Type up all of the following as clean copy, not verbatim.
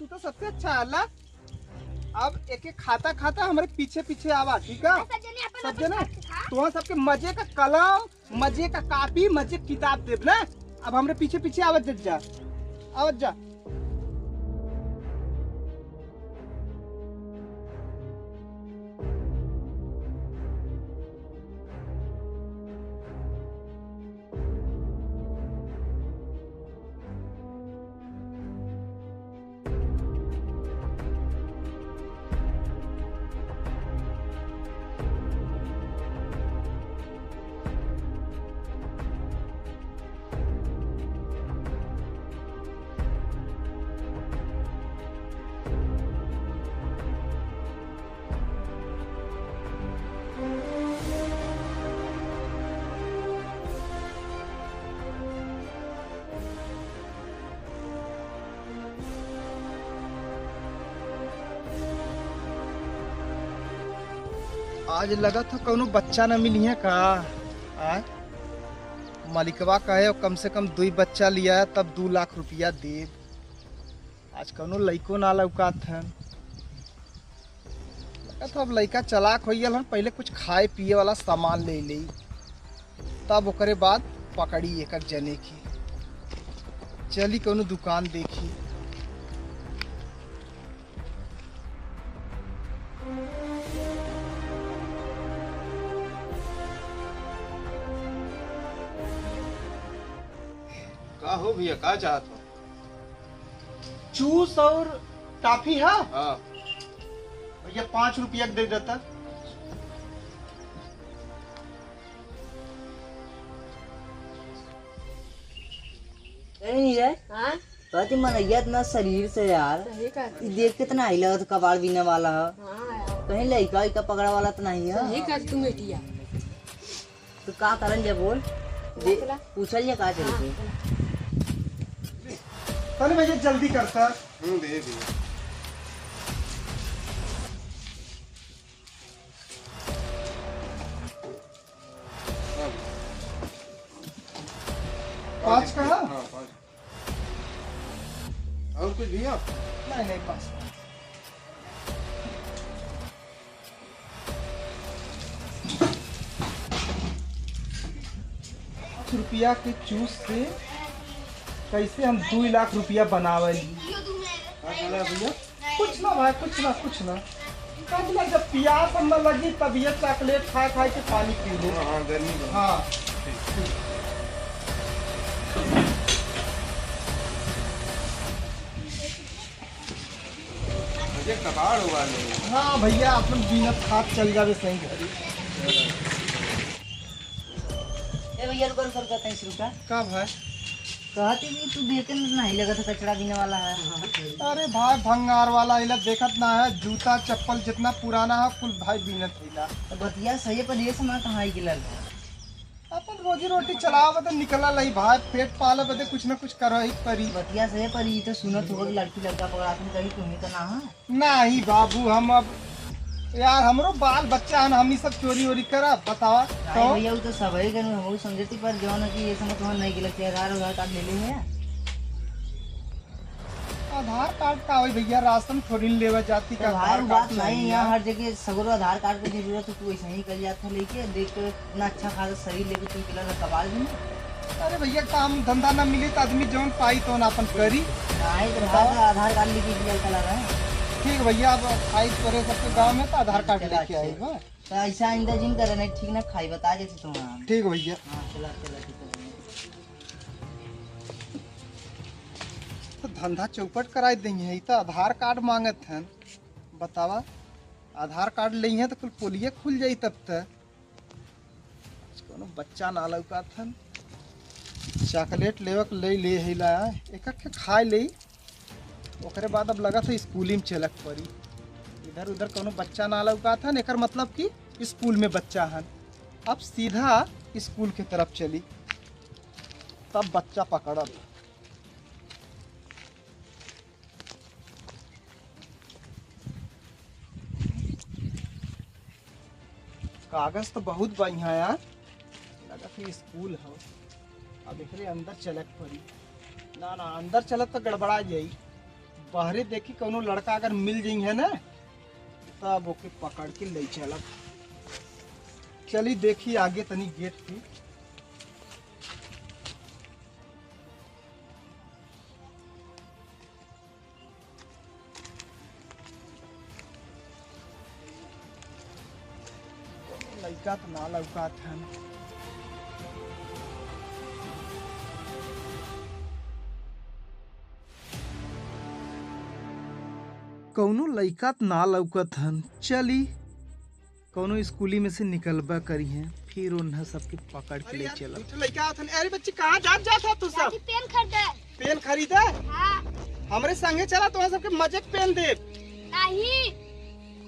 तू तो सबसे अच्छा है अल्लाह। अब एक एक खाता खाता हमारे पीछे पीछे आवा, ठीक है सब जना। तो सबके मजे का कलम, मजे का कॉपी, मजे की किताब देव ना। अब हमारे पीछे पीछे आवत जा, आवत जा। आज लगा था कौनो बच्चा न मिली है का। आय मालिकवा कहे कम से कम 2 बच्चा लिया है तब 2 लाख रुपया दे। आज कौनो लइको ना लौकात है। लगा था अब लइका चलाक हो गया, पहले कुछ खाए पिए वाला सामान ले ली, तब ओकरे बाद पकड़ी एक जने की। चली कौनो दुकान देखी। का हो भैया, का चाहत हो? जूस और टॉफी है हाँ भैया, 5 रुपया दे देता। नहीं रे। हाँ कहती मनैया इतना शरीर से यार, सही ई कहती देख कितना हिला तो कबाड़ बीने वाला है। हाँ कहीं लड़का इका पकड़ा वाला तो नहीं है। सही कहती तू बेटिया। तो का करन जे बोल दे, पूछल जे का चल के। अरे भैया जल्दी करता। दे भैया। पाँच का है? हाँ 5। और कुछ भैया? नहीं नहीं, 5। 5 रुपया के जूस से कैसे हम 2 लाख रुपया बनावली। का कहला भैया? कुछ ना भाई, कुछ ना कुछ ना। कब लग जब प्यास हम न लगी तब ये चॉकलेट खा खा के पानी पी लो। हाँ गर्मी में। हाँ मुझे कबाड़ हुआ नहीं। हाँ भैया, अपन बिना खाद चल जावे सही घरी। ए भैया रुको सर कहते हैं शुरू का। का भाई? कहती भी तू देख के नहीं लगा था कचरा बीने वाला है। अरे भाई भंगार वाला इला देखत ना है, जूता चप्पल जितना पुराना है कुल भाई बीनत हिला। तो बतिया सही है, पर ये समय कहाँ ही गिलल। अपन रोजी रोटी चलावे तो निकला लही भाई, पेट पाले बदे कुछ ना कुछ करो ही परी। बतिया सही है, पर ये तो सुनत होगा कि लड़की लड़का पकड़ा तुम कहीं तुम्हें तो ना है। नहीं बाबू, हम अब यार हमरो बाल बच्चा है, हम सब चोरी वोरी करा बतावा नहीं तो। भैया वो तो सब ही कर हम समझती, पर जो ना कि ये समय तुम्हारा नहीं गिलत है। आधार कार्ड ले ले है। आधार कार्ड का वही भैया, राशन थोड़ी लेवा जाती का तो भाई आधार वो कार्ड बात नहीं, चाहिए। यहाँ हर जगह सगरो आधार कार्ड की जरूरत है। तू ऐसा ही कर जाता लेके देख के इतना अच्छा खासा शरीर लेके तू किला कबाड़ भी नहीं। अरे भैया काम धंधा ना मिले तो आदमी जौन पाई तो अपन करी। नहीं तो भाई तो आधार कार्ड लेके किला चला रहा है। ठीक भैया, अब खाई करे सबके गाँव में तो आधार कार्ड लेके आई बा। तो ऐसा आइंदा जिन करे नहीं ठीक ना, खाई बता जैसे तुम्हारा। ठीक भैया। हाँ चला चला ठीक है। तो धंधा चौपट कराई देंगे है, तो आधार कार्ड मांगत हैं बतावा। आधार कार्ड ले हैं तो कुल पोलिये खुल जाई तब तक। कोनो बच्चा ना लौका था, चॉकलेट लेवक ले हिला एक एक खाए ले। ओकरे बाद अब लगा था स्कूल में चलक पड़ी। इधर उधर कोनो बच्चा ना लौका था, एकर मतलब कि स्कूल में बच्चा है। अब सीधा स्कूल के तरफ चली, तब बच्चा पकड़ब। कागज तो बहुत बढ़िया है यार, लगा कि स्कूल है। अब एकरे अंदर चलक पड़ी। ना ना अंदर चलत तो गड़बड़ा जाई, बाहरे देखी कोनो लड़का अगर मिल जाई है ना तब ओके पकड़ के ले चलब। चली देखी आगे तनी गेट की। लड़का तो ना लौकात है। कौनो लइका त ना लौकत हन। चली कौनो स्कूली में से निकलबा करी हैं, फिर उन्हें सबके पकड़ के ले चलब। लइका आथन। अरे बच्ची कहाँ जात तू सब? पेन खरीदे। पेन खरीदे? हाँ। हमरे संगे चला तो सबके मजे के पेन दे। नहीं,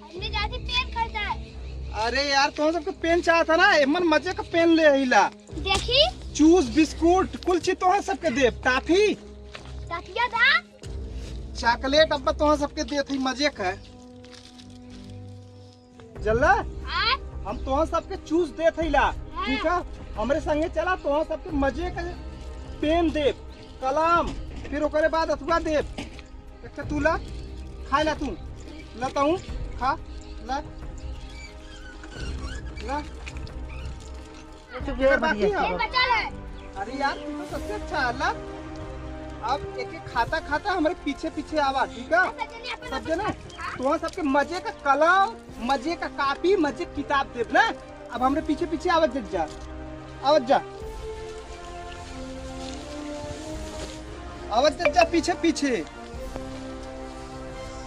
हमने जाती पेन खरीदे। अरे यार तुम सबके पेन चाहता ना, एमन मजे का पेन ले आइला। देखी चूस बिस्कुट कुल चीज तो सबके दे। टाफी टाफिया था, चॉकलेट अब तो सबके दे थी मजे का। जल्ला हाँ? हम तो सबके चूस दे थीला। ठीक है, हमरे संगे चला तो सबके मजे का पेन दे, कलम, फिर ओकरे बाद अथवा दे। एक तू ला, खाए ला, तू लाता हूँ, खा ला ला। बाकी है। पेन बचा ले। अरे यार तू तो सबसे अच्छा है ला। अब एक एक खाता खाता हमारे पीछे पीछे आवा। ठीक है सब जना, तो सबके मजे का कलम, मजे का कॉपी, मजे की किताब दे ना। अब हमारे पीछे पीछे आवत जा, आवत जा, आवत जा पीछे पीछे।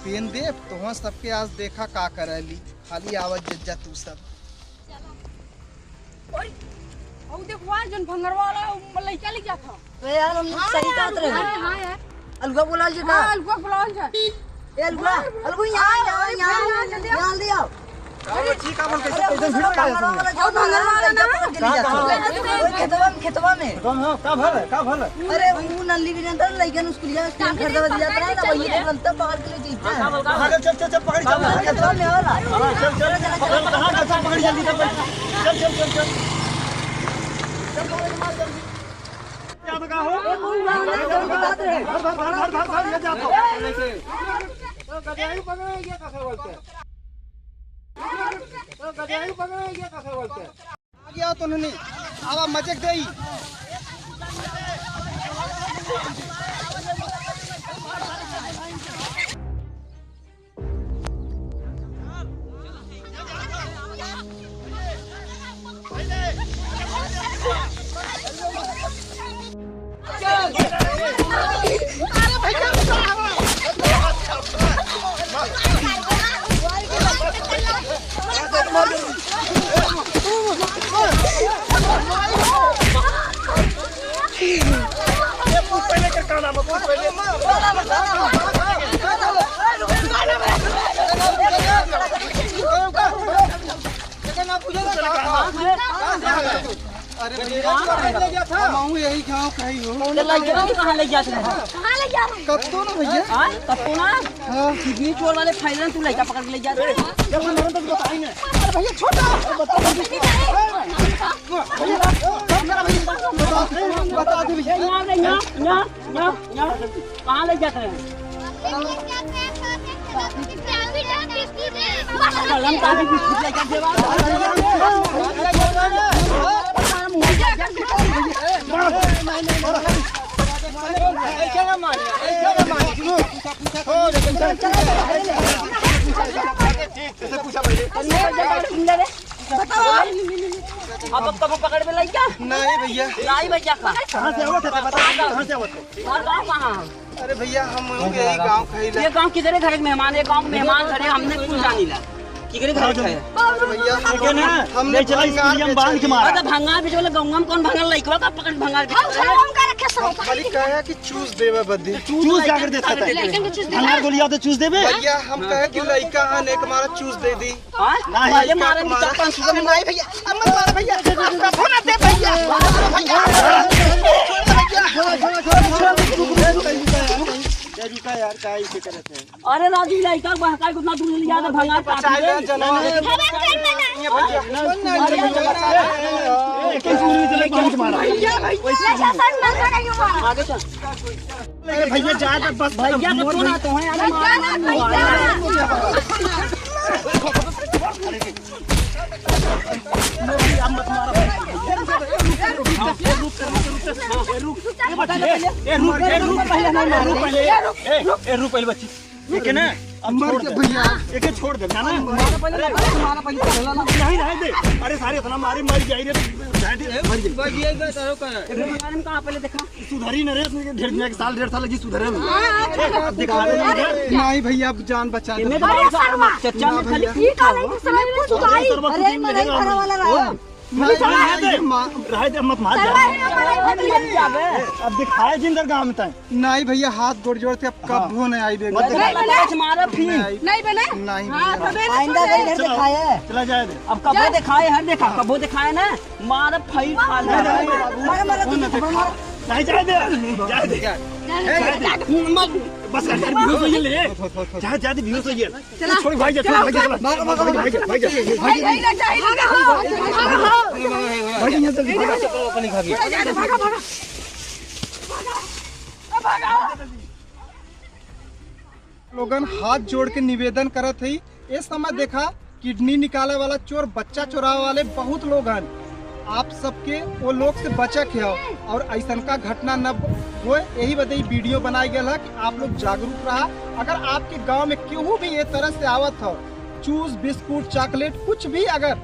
पेन दे तो सबके आज देखा का करली। खाली आवत जा तू सब। जन भंगरवा वाला लइका ले गया था। तो यार हम सही बात रहे। हां यार अलगुआ बोला जी का। अलगुआ बुलाओ जा। ए अलगुआ यहाँ ले आओ। अरे ठीक है, मन कैसे भीड़ लगा है तुमने? खेतवा में कौन हो? का भल है? अरे वो नल्ली के अंदर लइकन स्कूलिया पेन खरीदवा दिया था ना, वही तुरंत पकड़ के ले जीता है। चल पकड़ चल। खेतवा में वाला चल कहां पकड़ जल्दी चल। क्या बगा हो? धर ले जा तो गजाई पकड़े ये कैसे बोलते? तो गजाई पकड़े ये कैसे बोलते? आ गया तो नहीं, आवा मजे गई। अरे यही गाँव कहीं हो। कहाँ ले जाते हैं? कहाँ ले जा रहे हैं? कब तो ना भैया। हाँ कब तो ना हाँ बीच चोर वाले फाइल तू लइका पकड़ के ले जाते हैं। जब हम तो बताएंगे। अरे भैया छोटा बता दे भैया। कहाँ ले जाते हैं? कलम का भी बिस्कुट ले जाते अब कब पकड़ में लग गया? नहीं भैया। नहीं भैया कहाँ से आवत है? बता कहाँ से आवत है? और गाँव कहाँ? अरे भैया हम यही गाँव कहीं। ये गाँव किधर है? घर मेहमान, ये गाँव मेहमान खड़े, हमने कुछ जानी ला किधर घर है? भैया हमने बांध के मारा। भंगार भी वाला गाँव में कौन भंगार लइकवा का पकड़ भंगार के खाली कहे कि चूस देवे बद्दी। चूस जाकर देता है। भंगार गोलियां तो चूस देवे। भैया हम कहे कि लड़का हन एक मारा चूस दे दी। हां पहले मारे में चप्पल सुबह में नहीं भैया, अमर मार भैया। फोन दे भैया। रुका यार का ऐसे करते हैं। अरे राजू लइका बहका को ना दूर ले जा भंगार काट दे। कैसे मारा? आगे चल। अरे भैया जा बस भैया को तो ना तो है अरे रुक पहले बच्ची ठीक है ना अब छोड़ दे भैया एक छोड़ दे ना नहीं रह दे अरे सारे इतना मारी मर जाई रे कहाँ पहले देखा सुधारी न रे ढेर साल लगी सुधरे में दिखा दे नहीं भैया अब जान बचा दे चचा में खाली अरे मराई खड़ा वाला रहा रह दे मत मार अब दिखाए जिंदर गांव में तय नहीं भैया हाथ गोड़ जोड़ते अब कब हो नहीं आई बेगा मारा फिर नहीं बने नहीं आइंदा गई घर दिखाए चला जाए दे अब कबो दिखाए हर देखा कबो दिखाए ना मारा फई खा ले नहीं जाए दे बस कर व्यूज हो ले जा दे व्यूज हो ये छोड़ भाई जा भाई जा भाई जा अपनी खा गया लोगन हाथ जोड़ के निवेदन करत है ये समय देखा किडनी निकाले वाला चोर बच्चा चुरावे वाले बहुत लोग हैं आप सबके वो लोग से बचक है और ऐसा का घटना न हो यही वजह वीडियो बनाई गया है कि आप लोग जागरूक रहा अगर आपके गांव में केहू भी ये तरह से आवत हो चूस बिस्कुट चॉकलेट कुछ भी अगर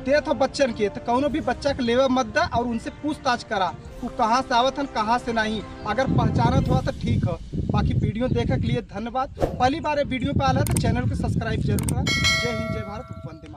देत हो बच्चन के तो कौनो भी बच्चा के लेवे मत दा और उनसे पूछताछ करा वो कहाँ से आवत हन कहाँ से नहीं अगर पहचानत हुआ तो ठीक है बाकी वीडियो देखने के लिए धन्यवाद पहली बार ये वीडियो पे आला तो चैनल को सब्सक्राइब जरूर करा जय हिंद जय भारत वंदे